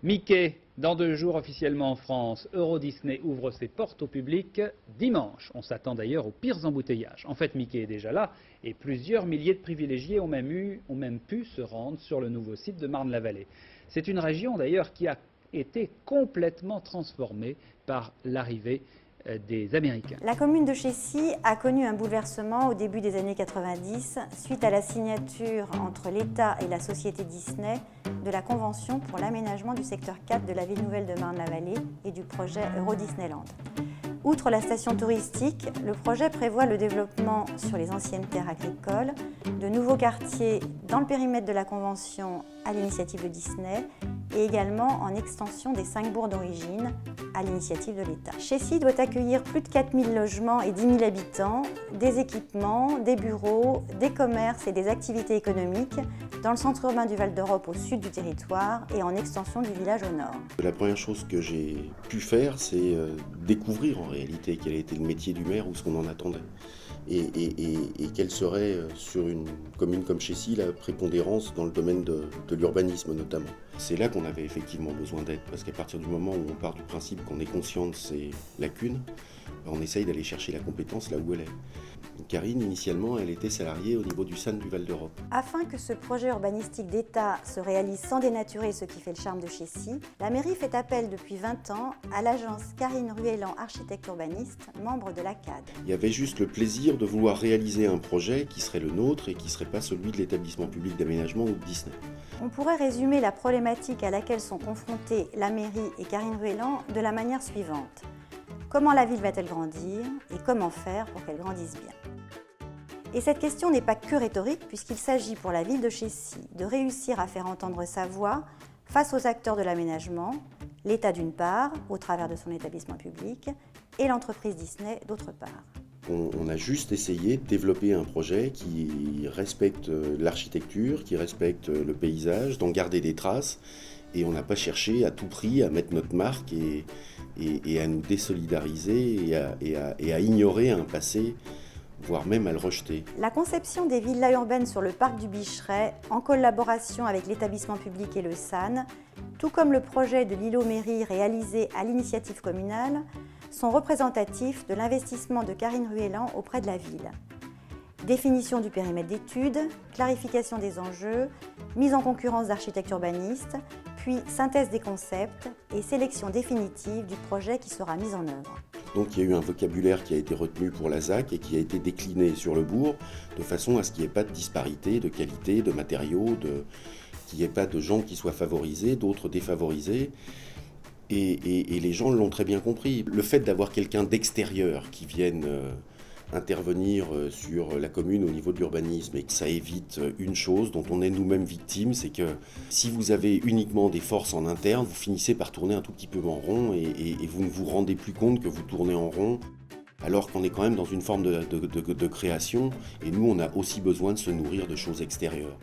Mickey, dans 2 jours officiellement en France, Euro Disney ouvre ses portes au public dimanche. On s'attend d'ailleurs aux pires embouteillages. En fait, Mickey est déjà là et plusieurs milliers de privilégiés ont même pu se rendre sur le nouveau site de Marne-la-Vallée. C'est une région d'ailleurs qui a été complètement transformée par l'arrivée des Américains. La commune de Chécy a connu un bouleversement au début des années 90 suite à la signature entre l'État et la société Disney de la Convention pour l'aménagement du secteur 4 de la ville nouvelle de Marne-la-Vallée et du projet Euro Disneyland. Outre la station touristique, le projet prévoit le développement sur les anciennes terres agricoles, de nouveaux quartiers dans le périmètre de la Convention à l'initiative de Disney et également en extension des 5 bourgs d'origine à l'initiative de l'État. Chécy doit accueillir plus de 4000 logements et 10 000 habitants, des équipements, des bureaux, des commerces et des activités économiques dans le centre urbain du Val-d'Europe au sud du territoire et en extension du village au nord. La première chose que j'ai pu faire, c'est découvrir en réalité quel était le métier du maire ou ce qu'on en attendait. Et quelle serait, sur une commune comme Chécy, la prépondérance dans le domaine de l'urbanisme notamment. C'est là qu'on avait effectivement besoin d'aide, parce qu'à partir du moment où on part du principe qu'on est conscient de ses lacunes, on essaye d'aller chercher la compétence là où elle est. Karine, initialement, elle était salariée au niveau du SAN du Val-d'Europe. Afin que ce projet urbanistique d'État se réalise sans dénaturer ce qui fait le charme de Chécy, la mairie fait appel depuis 20 ans à l'agence Karine Ruellan, architecte urbaniste, membre de l'ACAD. Il y avait juste le plaisir de vouloir réaliser un projet qui serait le nôtre et qui ne serait pas celui de l'établissement public d'aménagement ou de Disney. On pourrait résumer la problématique à laquelle sont confrontés la mairie et Karine Ruellan de la manière suivante. Comment la ville va-t-elle grandir et comment faire pour qu'elle grandisse bien? Et cette question n'est pas que rhétorique puisqu'il s'agit pour la ville de Chécy de réussir à faire entendre sa voix face aux acteurs de l'aménagement, l'État d'une part, au travers de son établissement public, et l'entreprise Disney d'autre part. On a juste essayé de développer un projet qui respecte l'architecture, qui respecte le paysage, d'en garder des traces. Et on n'a pas cherché à tout prix à mettre notre marque et à nous désolidariser et à ignorer un passé, voire même à le rejeter. La conception des villas urbaines sur le parc du Bicheret, en collaboration avec l'établissement public et le SAN, tout comme le projet de l'îlot Mairie réalisé à l'initiative communale, sont représentatifs de l'investissement de Karine Ruellan auprès de la ville. Définition du périmètre d'études, clarification des enjeux, mise en concurrence d'architectes urbanistes, puis synthèse des concepts et sélection définitive du projet qui sera mis en œuvre. Donc il y a eu un vocabulaire qui a été retenu pour la ZAC et qui a été décliné sur le bourg de façon à ce qu'il n'y ait pas de disparité de qualité, de matériaux, qu'il n'y ait pas de gens qui soient favorisés, d'autres défavorisés. Et les gens l'ont très bien compris. Le fait d'avoir quelqu'un d'extérieur qui vienne intervenir sur la commune au niveau de l'urbanisme et que ça évite une chose dont on est nous-mêmes victimes, c'est que si vous avez uniquement des forces en interne, vous finissez par tourner un tout petit peu en rond et vous ne vous rendez plus compte que vous tournez en rond alors qu'on est quand même dans une forme de création et nous on a aussi besoin de se nourrir de choses extérieures.